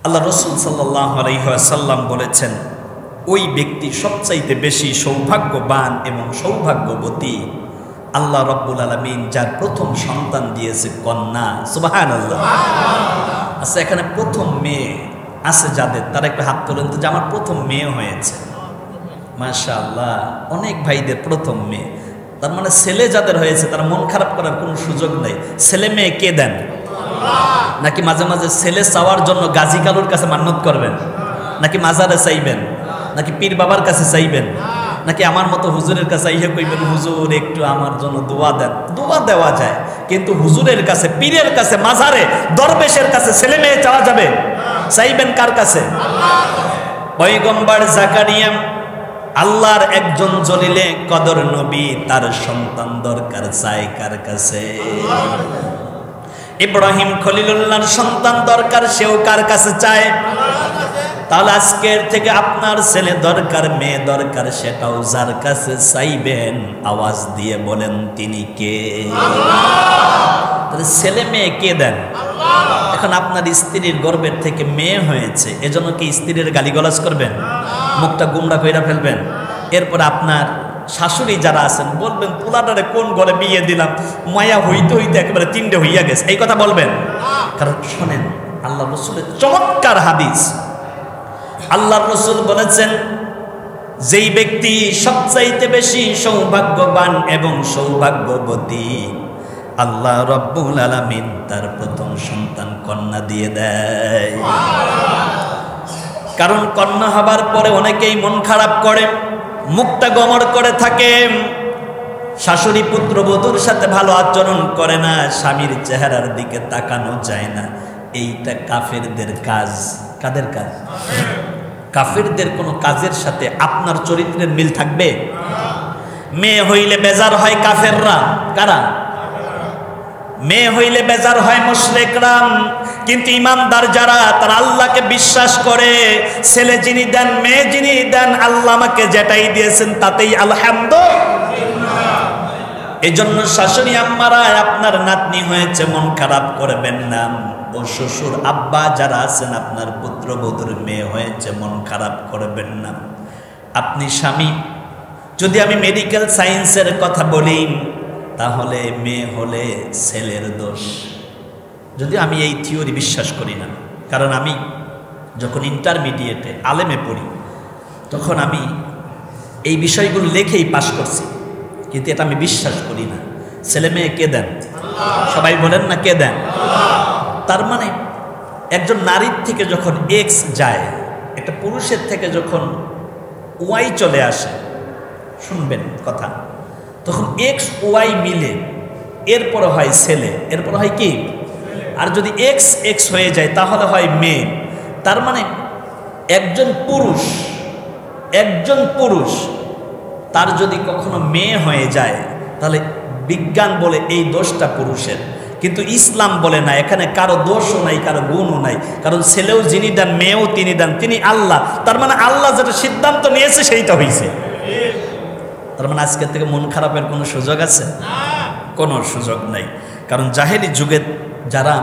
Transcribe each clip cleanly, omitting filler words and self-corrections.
আল্লাহ রসুল সাল্লাল্লাহু আলাইহি ওয়াসাল্লাম বলেছেন, ওই ব্যক্তি সবচাইতে বেশি সৌভাগ্যবান এবং সৌভাগ্যবতী আল্লাহ রব্বুল আলামিন যার প্রথম সন্তান দিয়েছে কন্যা। সুবহানাল্লাহ। আচ্ছা, এখানে প্রথম মেয়ে আছে যাদের, তারা একটু হাত তোলেন তো, যে আমার প্রথম মেয়ে হয়েছে। মাশাআল্লাহ, অনেক ভাইদের প্রথম মেয়ে। তার মানে ছেলে যাদের হয়েছে তারা মন খারাপ করার কোনো সুযোগ নেই। ছেলে মেয়ে কে দেন? নাকি মাঝে মাঝে ছেলে চাওয়ার জন্য গাজী কালুর কাছে মান্নত করবেন, নাকি মাজারে চাইবেন, নাকি পীর বাবার কাছে চাইবেন, নাকি আমার মতো হুজুরের কাছে আইয়া কইবেন, হুজুর একটু আমার জন্য দোয়া দেন? দোয়া দেওয়া যায়, কিন্তু হুজুরের কাছে, পীরের কাছে, মাজারে, দরবেশের কাছে ছেলে মেয়ে চাওয়া যাবে? চাইবেন কার কাছে? পয়গম্বর জাকারিয়া, আল্লাহর একজন জলিলে কদর নবী, তার সন্তান দরকার চায় কার কাছে? ইব্রাহিম খলিলুল্লাহর সন্তান দরকার, সেও কার কাছে চায়? তাহলে আজকের থেকে আপনার ছেলে দরকার, মেয়ে দরকার, সেটাও যার কাছে চাইবেন আওয়াজ দিয়ে বলেন তিনি কে? তাহলে ছেলে মেয়ে কে দেন? এখন আপনার স্ত্রীর গর্ভের থেকে মেয়ে হয়েছে, এজন্য কি স্ত্রীর গালিগালাজ করবেন, মুখটা গুমরা কইরা ফেলবেন? এরপর আপনার শাশুড়ি যারা আছেন বলবেন, পোলাটারে কোন ঘরে বিয়ে দিলাম, মায়া হইতে হইতে একেবারে তিনটে হইয়া গেছে, এই কথা বলবেন? কারণ শোনেন, আল্লাহ রসুলের চমৎকার হাদিস। আল্লাহ রসুল বলেছেন, যেই ব্যক্তি সবচাইতে বেশি সৌভাগ্যবান এবং সৌভাগ্যবতী, আল্লাহ রব্বুল আলামিন তার প্রথম সন্তান কন্যা দিয়ে দেয়। কারণ কন্যা হবার পরে অনেকেই মন খারাপ করে, মুখটা গমর করে থাকে, শাশুড়ি পুত্রবধূর সাথে ভালো আচরণ করে না, স্বামীর চেহারার দিকে তাকানো যায় না। এইটা কাফেরদের কাজ। কাদের কাজ? কাফেরদের কোনো কাজের সাথে আপনার চরিত্রের মিল থাকবে? মেয়ে হইলে বেজার হয় কাফেররা। কারা? মেয়ে হইলে বেজার হয় মুশরিকরা। কিন্তু ইমানদার যারা, তারা আল্লাহকে বিশ্বাস করে, ছেলে যিনি দেন, মেয়ে যিনি দেন, আল্লাহ আমাকে যেটাই দিয়েছেন তাতেই আলহামদুলিল্লাহ। এই জন্য শাশুড়ি আম্মারা, আপনার নাতনি হয়েছে, মন খারাপ করবেন না। ও শ্বশুর আব্বা যারা আছেন, আপনার পুত্রবধূর মেয়ে হয়েছে, মন খারাপ করবেন না। আপনি স্বামী, যদি আমি মেডিকেল সায়েন্সের কথা বলি, তাহলে মেয়ে হলে ছেলের দোষ। যদি আমি এই থিওরি বিশ্বাস করি না, কারণ আমি যখন ইন্টারমিডিয়েটে আলেমে পড়ি, তখন আমি এই বিষয়গুলো লেখেই পাশ করছি, কিন্তু এটা আমি বিশ্বাস করি না। ছেলে মেয়ে কে দেন? সবাই বলেন না, কে দেন? তার মানে একজন নারীর থেকে যখন এক্স যায়, একটা পুরুষের থেকে যখন ওয়াই চলে আসে, শুনবেন কথা, তখন এক্স ওয়াই মিলে এরপরে হয় ছেলে, এরপরে হয় কি? আর যদি এক্স এক্স হয়ে যায় তাহলে হয় মেয়ে। তার মানে একজন পুরুষ তার যদি কখনো মেয়ে হয়ে যায়, তাহলে বিজ্ঞান বলে এই দোষটা পুরুষের, কিন্তু ইসলাম বলে না, এখানে কারো দোষও নাই, কারো গুণও নাই। কারণ ছেলেও যিনি দেন, মেয়েও তিনি দেন, তিনি আল্লাহ। তার মানে আল্লাহ যেটা সিদ্ধান্ত নিয়েছে সেইটা হয়েছে। তার মানে আজকের থেকে মন খারাপের কোনো সুযোগ আছে? কোনো সুযোগ নাই। কারণ জাহেলি যুগে যারা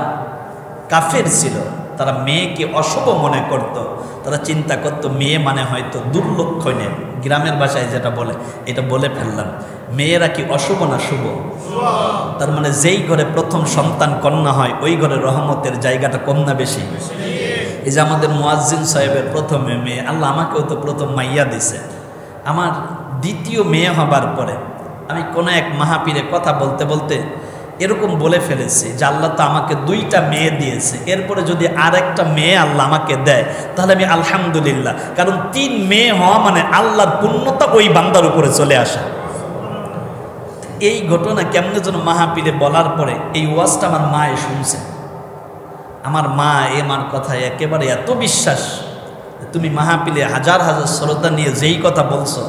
কাফের ছিল, তারা মেয়েকে অশুভ মনে করত। তারা চিন্তা করত মেয়ে মানে হয়তো দুর্লক্ষণে, গ্রামের ভাষায় যেটা বলে, এটা বলে ফেললাম, মেয়েরা কি অশুভ না শুভ? তার মানে যেই ঘরে প্রথম সন্তান কন্যা হয়, ওই ঘরে রহমতের জায়গাটা কম না বেশি? এই যে আমাদের মুয়াজ্জিন সাহেবের প্রথমে মেয়ে, আল্লাহ আমাকেও তো প্রথম মাইয়া দিছে। আমার দ্বিতীয় মেয়ে হবার পরে আমি কোনো এক মাহফিলে কথা বলতে বলতে এরকম বলে ফেলেছি যে আল্লাহ তো আমাকে 2টা মেয়ে দিয়েছে, এরপরে যদি আরেকটা মেয়ে আল্লাহ আমাকে দেয় তাহলে আমি আলহামদুলিল্লাহ। কারণ 3 মেয়ে হওয়া মানে আল্লাহর পূর্ণতা ওই বান্দার উপরে চলে আসা। এই ঘটনা কেমনে যেন মাহফিলে বলার পরে এই ওয়াজটা আমার মায়ে শুনছে। আমার মা মার কথায় একেবারে এত বিশ্বাস, তুমি মাহফিলে হাজার হাজার শ্রদ্ধা নিয়ে যেই কথা বলছো,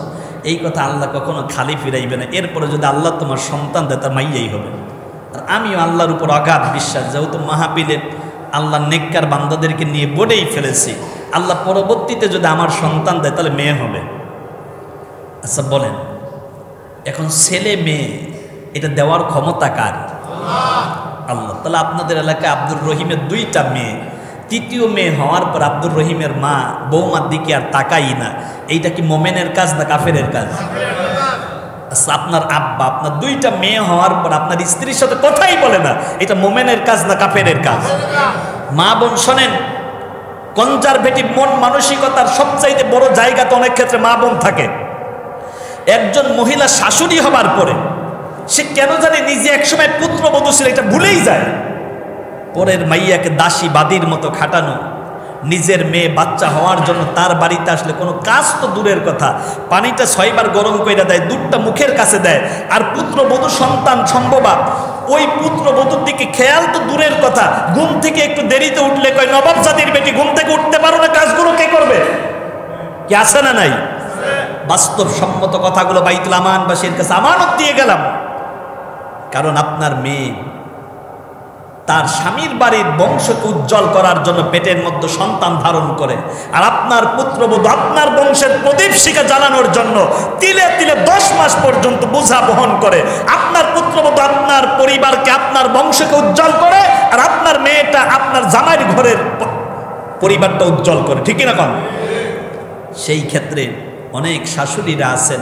এই কথা আল্লাহ কখনো খালি ফিরাইবে না। এরপরে যদি আল্লাহ তোমার সন্তান দেয়, তার মাইয়াই হবে। আর আমিও আল্লাহর উপর অগাধ বিশ্বাস, যেহেতু মাহফিলে আল্লাহ নেককার বান্দাদেরকে নিয়ে বলেই ফেলেছি, আল্লাহ পরবর্তীতে যদি আমার সন্তান দেয় তাহলে মেয়ে হবে। আচ্ছা বলেন, এখন ছেলে মেয়ে এটা দেওয়ার ক্ষমতা কার? আল্লাহ। তাহলে আপনাদের এলাকায় আব্দুর রহিমের 2টা মেয়ে, তৃতীয় মেয়ে হওয়ার পর আব্দুর রহিমের মা বৌমার দিকে আর তাকাই না, এইটা কি মোমেনের কাজ না কাফেরের কাজ? আচ্ছা, আপনার আব্বা আপনার দুইটা মেয়ে হওয়ার পর আপনার স্ত্রীর সাথে কথাই বলে না, এটা মোমেনের কাজ না কাফেরের কাজ? মা বোন শোনেন, কনজারভেটিভ মন মানসিকতার সবচাইতে বড় জায়গাতে অনেক ক্ষেত্রে মা বোন থাকে। একজন মহিলা শাশুড়ি হবার পরে সে কেন জানে নিজে একসময় পুত্রবধূ ছিল এটা ভুলেই যায়। পরের মাইয়াকে দাসী বাদীর মতো খাটানো, নিজের মেয়ে বাচ্চা হওয়ার জন্য তার বাড়িতে আসলে কোনো কাজ তো দূরের কথা, পানিটা 6 বার গরম করে দেয়, দুধটা মুখের কাছে দেয়, আর পুত্রবধূ সন্তান সম্ভবা ওই পুত্রবধূর দিকে খেয়াল তো দূরের কথা, ঘুম থেকে একটু দেরিতে উঠলে কয় নবাব জাতির বেটি ঘুম থেকে উঠতে পারো না, কাজগুলো কে করবে? কি আছে না নাই? বাস্তব সম্মত কথাগুলো বাইতুল আমানবাসীর কাছে আমানত দিয়ে গেলাম। কারণ আপনার মেয়ে তার স্বামীর বাড়ির বংশকে উজ্জ্বল করার জন্য পেটের মধ্যে সন্তান ধারণ করে, আর আপনার পুত্রবধূ আপনার বংশের প্রদীপ শিখা জ্বালানোর জন্য তিলে তিলে 10 মাস পর্যন্ত বোঝা বহন করে। আপনার পুত্রবধূ আপনার পরিবারকে আপনার বংশকে উজ্জ্বল করে, আর আপনার মেয়েটা আপনার জামাইয়ের ঘরের পরিবারটা উজ্জ্বল করে, ঠিক না কন? সেই ক্ষেত্রে অনেক শাশুড়িরা আছেন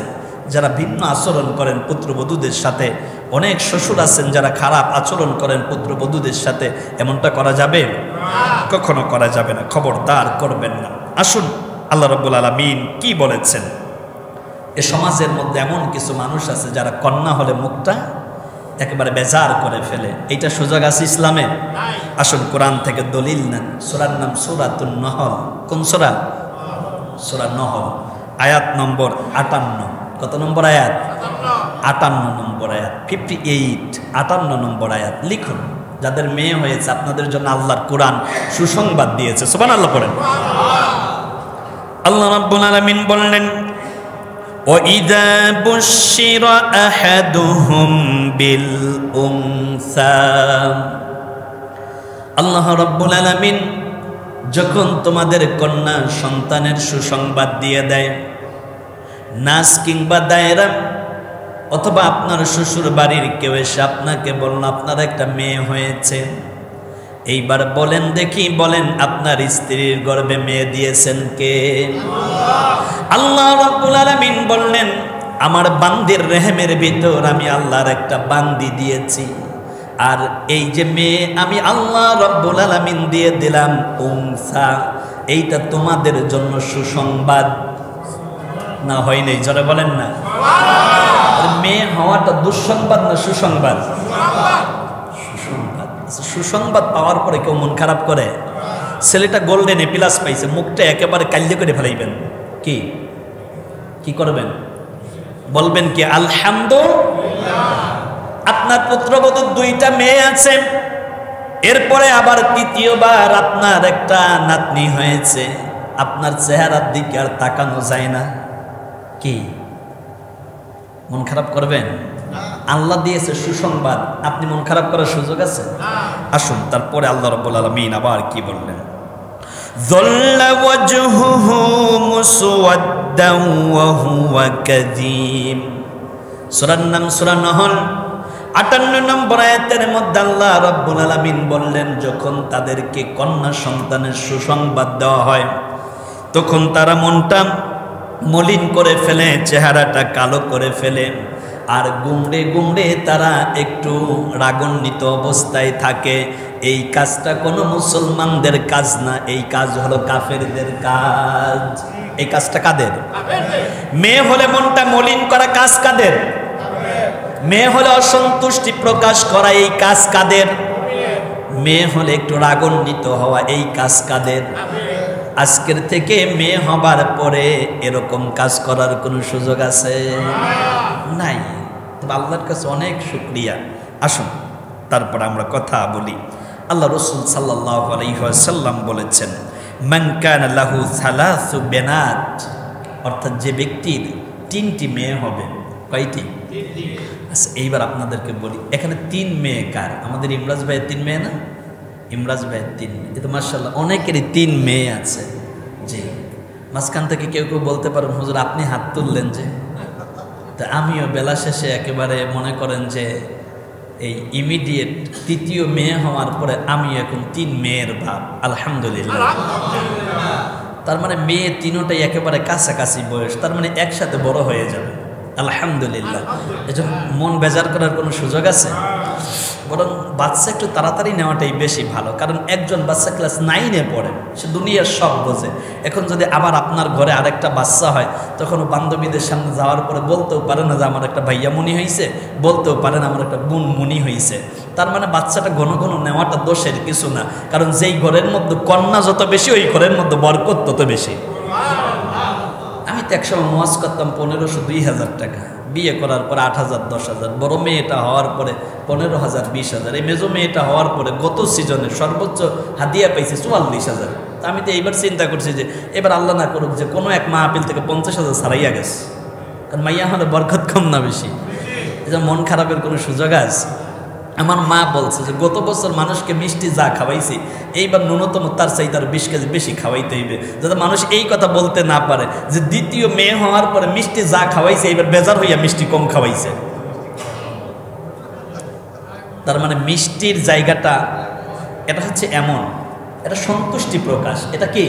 যারা ভিন্ন আচরণ করেন পুত্রবধূদের সাথে, অনেক শ্বশুর আছেন যারা খারাপ আচরণ করেন পুত্রবধূদের সাথে। এমনটা করা যাবে? কখনো করা যাবে না, খবরদার করবেন না। আসুন আল্লাহ রাব্বুল আলামিন কি বলেছেন। এ সমাজের মধ্যে এমন কিছু মানুষ আছে যারা কন্যা হলে মুখটা একেবারে বেজার করে ফেলে, এইটা সুযোগ আছে ইসলামে? আসুন কোরআন থেকে দলিল নেন। সূরার নাম সূরাতুন নহল। কোন সূরা? সূরা নহল, আয়াত নম্বর 58। কত নম্বর আয়াত? 58 নম্বর আয়াত, 58, 58 নম্বর আয়াত। লিখুন, যাদের মেয়ে হয়েছে আপনাদের জন্য আল্লাহর কোরআন সুসংবাদ দিয়েছে। সুবহানাল্লাহ পড়েন। আল্লাহ রাব্বুল আলামিন বললেন, وَإِذَا بُشِّرَ أَحَدُهُمْ بِالْأُنثَى, আল্লাহ রাব্বুল আলামিন যখন তোমাদের কন্যা সন্তানের সুসংবাদ দিয়ে দেয়, নাস কিংবা দায়রা অথবা আপনার শ্বশুর বাড়ির কেউ এসে আপনাকে বলল আপনার একটা মেয়ে হয়েছে, এইবার বলেন দেখি, বলেন আপনার স্ত্রীর গর্ভে মেয়ে দিয়েছেন কে? আল্লাহ রাব্বুল আলামিন বললেন, আমার বান্দির রেহেমের ভিতর আমি আল্লাহর একটা বান্দি দিয়েছি, আর এই যে মেয়ে আমি আল্লাহ রাব্বুল আলামিন দিয়ে দিলাম উনসা, এইটা তোমাদের জন্য সুসংবাদ। না হয় নাই, জোরে বলেন না। মেয়ে হওয়াটা দুঃসংবাদ না সুসংবাদ? সুসংবাদ। সুসংবাদ পাওয়ার পরে কেউ মন খারাপ করে? ছেলেটা গোল্ডেন এ প্লাস পাইছে, মুখটা একেবারে কাল্যে করে ফেলাইবেন, কি কি করবেন? বলবেন কি আলহামদুলিল্লাহ। আপনার পুত্রবধূ 2টা মেয়ে আছে, এরপরে আবার তৃতীয়বার আপনার একটা নাতনি হয়েছে, আপনার চেহারার দিকে আর তাকানো যায় না, কি মন খারাপ করবেন? আল্লাহ দিয়েছে সুসংবাদ, আপনি মন খারাপ করার সুযোগ আছে? আসুন তারপরে আল্লাহ রাব্বুল আলামিন আবার কি বললেন, যাল্লা ওয়াজহুহু মুসওয়াদ্দান ওয়া হুয়া কাযীম। সূরার নাম সূরা নহল, 58 নম্বর আয়াতের মধ্যে আল্লাহ রাব্বুল আলামিন বললেন, যখন তাদেরকে কন্যা সন্তানের সুসংবাদ দেওয়া হয় তখন তারা মনটা মলিন করে ফেলে, চেহারাটা কালো করে ফেলে, আর গুমড়ে গুমড়ে তারা একটু রাগান্বিত অবস্থায় থাকে। এই কাজটা কোনো মুসলমানদের কাজ না, এই কাজ হলো কাফেরদের কাজ। এই কাজটা কাদের? মেয়ে হলে মনটা মলিন করা কাজ কাদের? মেয়ে হলে অসন্তুষ্টি প্রকাশ করা, এই কাজ কাদের? মেয়ে হলে একটু রাগান্বিত হওয়া, এই কাজ কাদের? আজকের থেকে মেয়ে হবার পরে এরকম কাজ করার কোনো সুযোগ আছে? নাই। তবে আল্লাহর কাছে অনেক শুকরিয়া। আসুন তারপর আমরা কথা বলি। আল্লাহ রাসূল সাল্লাল্লাহু আলাইহি ওয়াসাল্লাম বলেছেন, মান কানা লাহু সালাসু বানাত, অর্থাৎ যে ব্যক্তির 3টি মেয়ে হবে। কয়টি? 3টি। আচ্ছা এইবার আপনাদেরকে বলি, এখানে 3 মেয়ে কার? আমাদের ইমরাজ ভাইয়ের 3 মেয়ে না? ইমরাজ ভাইয়ের 3 মেয়ে। এটা মাশাআল্লাহ অনেকেরই 3 মেয়ে আছে। জি, মাঝখান থেকে কেউ কেউ বলতে পারেন হুজুর আপনি হাত তুললেন যে, তা আমিও বেলা শেষে একেবারে মনে করেন যে এই ইমিডিয়েট তৃতীয় মেয়ে হওয়ার পরে আমি এখন 3 মেয়ের বাপ, আলহামদুলিল্লাহ। তার মানে মেয়ে তিনোটাই একেবারে কাছাকাছি বয়স, তার মানে একসাথে বড় হয়ে যাবে, আলহামদুলিল্লাহ। এজন্য মন বেজার করার কোনো সুযোগ আছে? বরং বাচ্চা একটু তাড়াতাড়ি নেওয়াটাই বেশি ভালো, কারণ একজন বাচ্চা ক্লাস 9-এ পড়ে, সে দুনিয়ার সব বোঝে। এখন যদি আবার আপনার ঘরে আরেকটা বাচ্চা হয়, তখন বান্ধবীদের সামনে যাওয়ার পরে বলতেও পারে না যে আমার একটা ভাইয়া মনি হয়েছে, বলতেও পারে না আমার একটা বোন মনি হয়েছে। তার মানে বাচ্চাটা ঘন ঘন নেওয়াটা দোষের কিছু না, কারণ যেই ঘরের মধ্যে কন্যা যত বেশি, ওই ঘরের মধ্যে বরকত তত বেশি। আমি তো একসময় ওয়াজ করতাম 1500-2000 টাকা, বিয়ে করার পরে 8000, 10,000, বড় মেয়েটা হওয়ার পরে 15,000, 20,000, এই মেজো মেয়েটা হওয়ার পরে গত সিজনে সর্বোচ্চ হাদিয়া পাইছে 44,000। তা আমি তো এইবার চিন্তা করছি যে এবার আল্লাহ না করুক যে কোনো এক মাহফিল থেকে 50,000 ছাড়াইয়া গেছে, কারণ মাইয়া হলে বরকত কম না বেশি। এই যে মন খারাপের কোনো সুযোগ আছে? আমার মা বলছে যে গত বছর মানুষকে মিষ্টি যা খাওয়াইছি, এইবার ন্যূনতম তার চাইতে আরো 20 কেজি বেশি খাওয়াইতে হইবে, যাতে মানুষ এই কথা বলতে না পারে যে দ্বিতীয় মেয়ে হওয়ার পরে মিষ্টি যা খাওয়াইছে এইবার বেজার হইয়া মিষ্টি কম খাওয়াইছে। তার মানে মিষ্টির জায়গাটা এটা হচ্ছে এমন, এটা সন্তুষ্টি প্রকাশ। এটা কি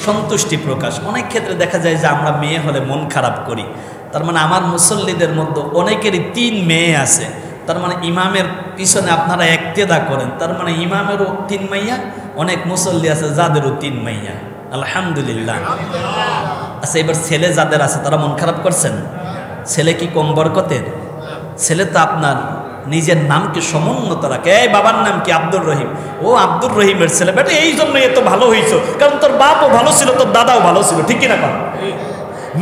সন্তুষ্টি প্রকাশ? অনেক ক্ষেত্রে দেখা যায় যে আমরা মেয়ে হলে মন খারাপ করি। তার মানে আমার মুসল্লিদের মধ্যে অনেকেরই 3 মেয়ে আছে, তার মানে ইমামের পিছনে আপনারা একতেদা করেন, তার মানে ইমামেরও 3 মাইয়া, অনেক মুসল্লি আছে যাদেরও 3 মাইয়া, আলহামদুলিল্লাহ। আচ্ছা, এবার ছেলে যাদের আছে তারা মন খারাপ করছেন? ছেলে কি কম বরকতের? ছেলে তো আপনার নিজের নামকে সমুন্নত রাখে। এই বাবার নাম কি? আব্দুর রহিম। ও আব্দুর রহিমের ছেলে, বেটা এই জন্য এত ভালো হয়েছো, কারণ তোর বাপও ভালো ছিল, তোর দাদাও ভালো ছিল, ঠিক কিনা?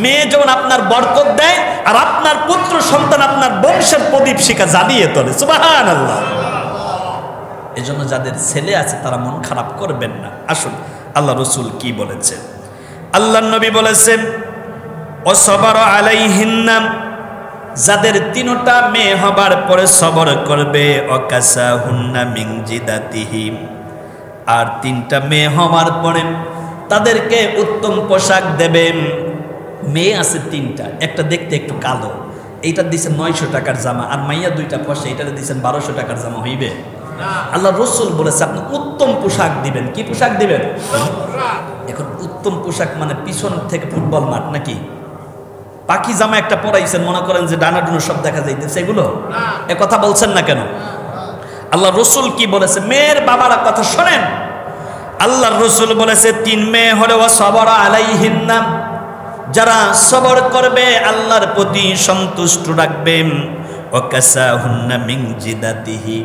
মেয়ে যখন আপনার বরকত দেয় আর আপনার পুত্র সন্তান আপনার বংশের প্রদীপ শিখা জ্বালিয়ে তোলে, সুবহানাল্লাহ। এই জন্য যাদের ছেলে আছে তারা মন খারাপ করবেন না। আসুন আল্লাহ রসুল কি বলেছেন? আল্লাহ নবী বলেছেন, ওয়াসবার আলাইহিন্না, যাদের 3টা মেয়ে হবার পরে সবর করবে, ওয়াকাসাহুন্না মিন জিদাতিহিম, আর 3টা মেয়ে হওয়ার পরে তাদেরকে উত্তম পোশাক দেবেন। মেয়ে আছে 3টা, একটা দেখতে একটু কালো, এইটা দিচ্ছেন 900 টাকার জামা, আর মাইয়া 2টা ফসে, এটা দিচ্ছেন 1200 টাকার জামা, হইবে? আল্লাহ রসুল বলেছে আপনি উত্তম পোশাক দিবেন। কি পোশাক দিবেন? এখন উত্তম পোশাক মানে পিছন থেকে ফুটবল মাঠ নাকি? পাখি জামা একটা পরাইছেন, মনে করেন যে ডানা ডুনো সব দেখা যাইতেছে, এগুলো এ কথা বলছেন না কেন? আল্লাহ রসুল কি বলেছে? মেয়ের বাবারা কথা শোনেন। আল্লাহ রসুল বলেছে 3 মেয়ে হলে ওয়াসবার আলাইহিন্না, যারা সবর করবে, আল্লাহর প্রতি সন্তুষ্ট রাখবেন, ওয়াকাসাহুন্না মিন জিদাতিহি,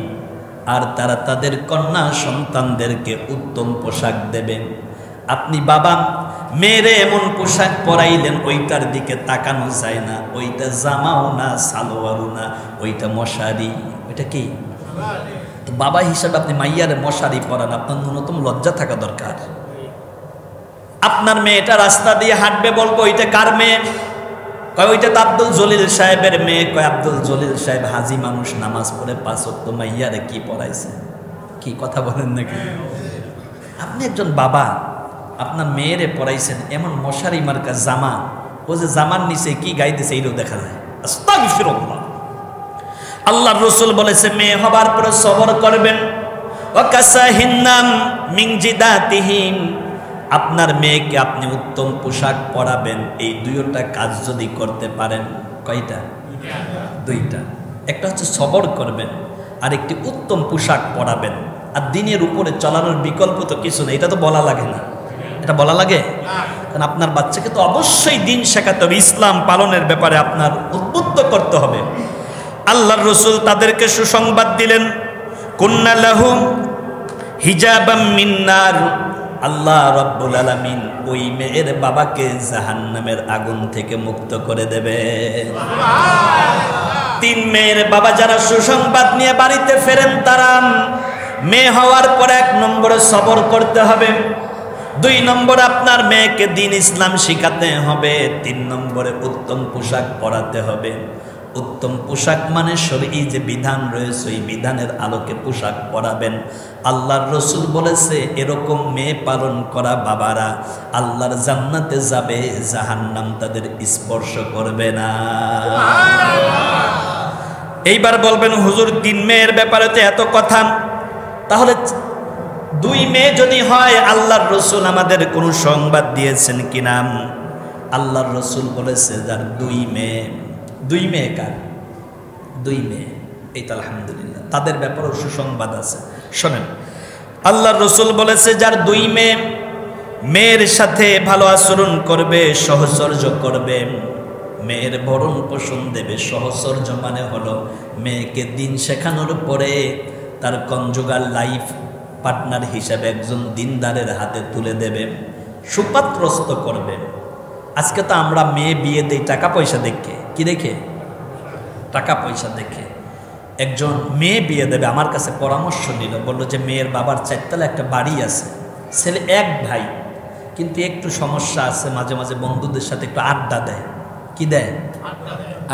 আর তারা তাদের কন্যা সন্তানদেরকে উত্তম পোশাক দেবেন। আপনি বাবা মেয়েরে এমন পোশাক পরাইলেন, ওইটার দিকে তাকানো যায় না, ওইটা জামাও না, সালোয়ারও না, ওইটা মশারি। ওইটা কি? তো বাবা হিসাবে আপনি মাইয়ারে মশারি পরান, আপনার ন্যূনতম লজ্জা থাকা দরকার। আপনার মেয়েটা রাস্তা দিয়ে হাঁটবে, বলবো ওইটা কার মেয়ে? কয় ওইটা তো আব্দুল জলিল সাহেবের মেয়ে। কয় আব্দুল জলিল সাহেব হাজি মানুষ, নামাজ পড়ে 5 ওয়াক্ত, মাইয়ারে কি পড়াইছে? কি কথা বলেন নাকি? আপনি একজন বাবা, আপনার মেয়েরে পড়াইছেন এমন মশারি মার্কা জামা, ও যে জামার নিচে কি গাইতেছে এইটাও দেখা যায়। আস্তাগফিরুল্লাহ। আল্লাহর রাসূল বলেছে মেয়ে হবার পরে সবর করবেন, ওয়াকাসাহিন্না মিন জিদাতিহিম, আপনার মেয়েকে আপনি উত্তম পোশাক পরাবেন। এই 2টা কাজ যদি করতে পারেন, কয়টা? 2টা। একটা হচ্ছে সবর করবেন, আর একটি উত্তম পোশাক পরাবেন। আর দিনের উপরে চলানোর বিকল্প তো কিছু নেই, এটা তো বলা লাগে না। এটা বলা লাগে? কারণ আপনার বাচ্চাকে তো অবশ্যই দিন শেখাতে হবে, ইসলাম পালনের ব্যাপারে আপনার উদ্বুদ্ধ করতে হবে। আল্লাহর রাসূল তাদেরকে সুসংবাদ দিলেন, কুন্না লাহুম হিজাবাম মিন নার, আল্লাহ রাব্বুল আলামিন ওই মেয়ের বাবাকে জাহান্নামের আগুন থেকে মুক্ত করে দেবে। 3 মেয়ের বাবা যারা সুসংবাদ নিয়ে বাড়িতে ফেরেন, তারা মেয়ে হওয়ার পর 1 নম্বরে সবর করতে হবে, 2 নম্বরে আপনার মেয়েকে দ্বীন ইসলাম শিখাতে হবে, 3 নম্বরে উত্তম পোশাক পরাতে হবে। উত্তম পোশাক মানে শরঈ যে বিধান রয়েছে ওই বিধানের আলোকে পোশাক পরাবেন। আল্লাহর রাসূল বলেছে এরকম মেয়ে পালন করা বাবারা আল্লাহর জান্নাতে যাবে, জাহান্নাম তাদের স্পর্শ করবে না। এইবার বলবেন হুজুর 3 মেয়ের ব্যাপারে তো এত কথা, তাহলে 2 মেয়ে যদি হয় আল্লাহর রসুল আমাদের কোনো সংবাদ দিয়েছেন কিনা? আল্লাহর রসুল বলেছে যার 2 মেয়ে, 2 মেয়ে কার? 2 মেয়ে, এই তো আলহামদুলিল্লাহ তাদের ব্যাপারেও সুসংবাদ আছে। শোনেন, আল্লাহর রসুল বলেছে যার 2 মেয়ে, মেয়ের সাথে ভালো আচরণ করবে, সহচর্য করবে, মেয়ের ভরণ পোষণ দেবে। সহচর্য মানে হলো মেয়েকে দিন শেখানোর পরে তার কনজুগাল লাইফ পার্টনার হিসেবে একজন দিনদারের হাতে তুলে দেবে, সুপাত্রস্ত করবে। আজকে তো আমরা মেয়ে বিয়ে দেই টাকা পয়সা দেখে, কি দেখে? টাকা পয়সা দেখে। একজন মেয়ে বিয়ে দেবে, আমার কাছে পরামর্শ নিল, বলল যে মেয়ের বাবার 4 তলা একটা বাড়ি আছে, ছেলে 1 ভাই, কিন্তু একটু সমস্যা আছে, মাঝে মাঝে বন্ধুদের সাথে একটু আড্ডা দেয়। কি দেয়?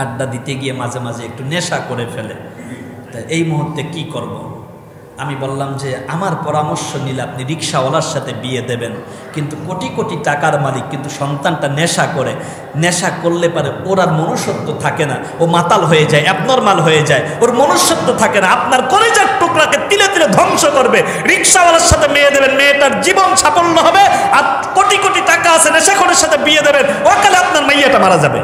আড্ডা দিতে গিয়ে মাঝে মাঝে একটু নেশা করে ফেলে। তা এই মুহূর্তে কি করব? আমি বললাম যে আমার পরামর্শ নিলে আপনি রিক্সাওয়ালার সাথে বিয়ে দেবেন, কিন্তু কোটি কোটি টাকার মালিক, কিন্তু সন্তানটা নেশা করে, নেশা করলে পারে ওর আর মনুষ্যত্ব থাকে না, ও মাতাল হয়ে যায়, অ্যাবনর্মাল হয়ে যায়, ওর মনুষ্যত্ব থাকে না, আপনার কলেজের টুকরাকে তিলে তিলে ধ্বংস করবে। রিক্সাওয়ালার সাথে মেয়ে দেবেন, মেয়েটার জীবন সাফল্য হবে, আর কোটি কোটি টাকা আছে নেশাখোরের সাথে বিয়ে দেবেন, ওকালে আপনার মাইয়াটা মারা যাবে।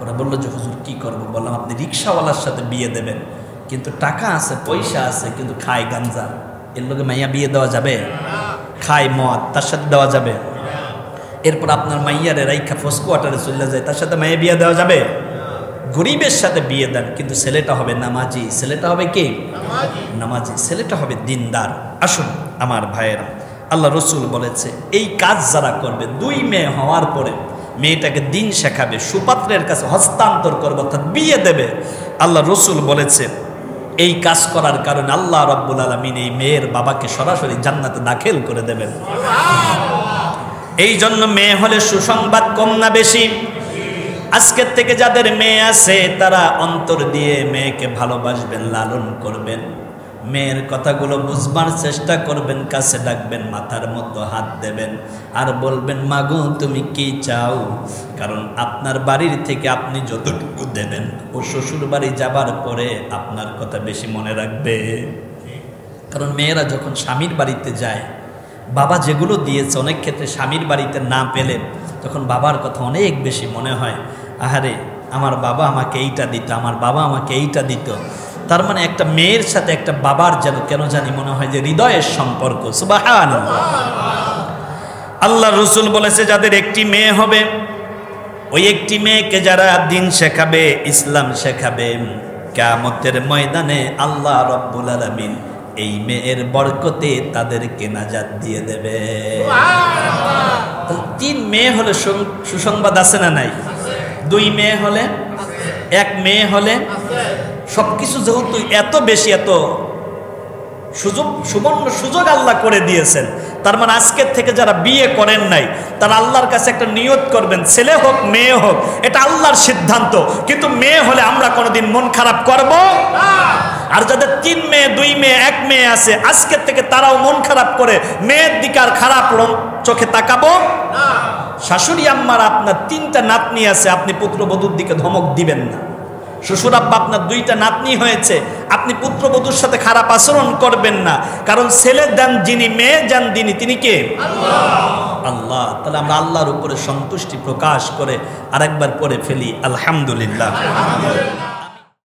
ওরা বললো যে হুজুর কি করবো? বললাম আপনি রিক্সাওয়ালার সাথে বিয়ে দেবেন, কিন্তু টাকা আছে, পয়সা আছে, কিন্তু খায় গাঞ্জা, এর লোকে মাইয়া বিয়ে দেওয়া যাবে? খায় মদ, তার সাথে দেওয়া যাবে? এরপর আপনার মাইয়ারে রাইখা ফোর্স কোয়ার্টারে চলে যায়, তার সাথে মাইয়া বিয়ে দেওয়া যাবে? গরিবের সাথে বিয়ে দেন, কিন্তু ছেলেটা হবে নামাজি। ছেলেটা হবে কি? নামাজি। ছেলেটা হবে দিনদার। আসুন আমার ভাইয়েরা, আল্লাহ রসুল বলেছে এই কাজ যারা করবে, 2 মেয়ে হওয়ার পরে মেয়েটাকে দিন শেখাবে, সুপাত্রের কাছে হস্তান্তর করবে, অর্থাৎ বিয়ে দেবে, আল্লাহ রসুল বলেছে এই কাজ করার কারণে আল্লাহ রাব্বুল আলামিন এই মেয়ের বাবাকে সরাসরি জান্নাতে দাখিল করে দেবেন। এই জন্য মেয়ে হলে সুসংবাদ কম না বেশি? আজকের থেকে যাদের মেয়ে আছে তারা অন্তর দিয়ে মেয়েকে ভালোবাসবেন, লালন করবেন, মেয়ের কথাগুলো বুঝবার চেষ্টা করবেন, কাছে ডাকবেন, মাথার মধ্যে হাত দেবেন, আর বলবেন মাগো তুমি কি চাও? কারণ আপনার বাড়ির থেকে আপনি যতটুকু দেবেন ও শ্বশুর বাড়ি যাবার পরে আপনার কথা বেশি মনে রাখবে। কারণ মেয়েরা যখন স্বামীর বাড়িতে যায়, বাবা যেগুলো দিয়েছে অনেক ক্ষেত্রে স্বামীর বাড়িতে না পেলে তখন বাবার কথা অনেক বেশি মনে হয়। আহারে আমার বাবা আমাকে এইটা দিত, আমার বাবা আমাকে এইটা দিত। তার মানে একটা মেয়ের সাথে একটা বাবার যেন কেন জানি মনে হয় যে হৃদয়ের সম্পর্ক। সুবহানাল্লাহ। আল্লাহ রসুল বলেছে যাদের একটি মেয়ে হবে, ওই একটি মেয়েকে যারা দিন শেখাবে, ইসলাম শেখাবে, কিয়ামতের ময়দানে আল্লাহ রাব্বুল আলামিন এই মেয়ের বরকতে তাদেরকে নাজাত দিয়ে দেবে। 3 মেয়ে হলে সুসংবাদ আছে না নাই? 2 মেয়ে হলে, 1 মেয়ে হলে, সবকিছু যেহেতু এত বেশি, এত সুবর্ণ সুযোগ আল্লাহ করে দিয়েছেন, তার মানে আজকের থেকে যারা বিয়ে করেন নাই তারা আল্লাহর কাছে একটা নিয়ত করবেন, ছেলে হোক মেয়ে হোক এটা আল্লাহর সিদ্ধান্ত, কিন্তু মেয়ে হলে আমরা কোনোদিন মন খারাপ করব না। আর যাদের 3 মেয়ে, 2 মেয়ে, 1 মেয়ে আছে, আজকের থেকে তারাও মন খারাপ করে মেয়ের দিকে আর খারাপ চোখে তাকাবো না। শাশুড়ি আম্মার আপনার 3টা নাতনি আছে, আপনি পুত্রবধূর দিকে ধমক দিবেন না। শ্বশুর আব্বা আপনার 2টা নাতনি হয়েছে, আপনি পুত্রবধূর সাথে খারাপ আচরণ করবেন না। কারণ ছেলে দেন যিনি, মেয়ে দেন যিনি, তিনি কে? আল্লাহ। তাহলে আমরা আল্লাহর উপরে সন্তুষ্টি প্রকাশ করে আরেকবার পড়ে ফেলি আলহামদুলিল্লাহ।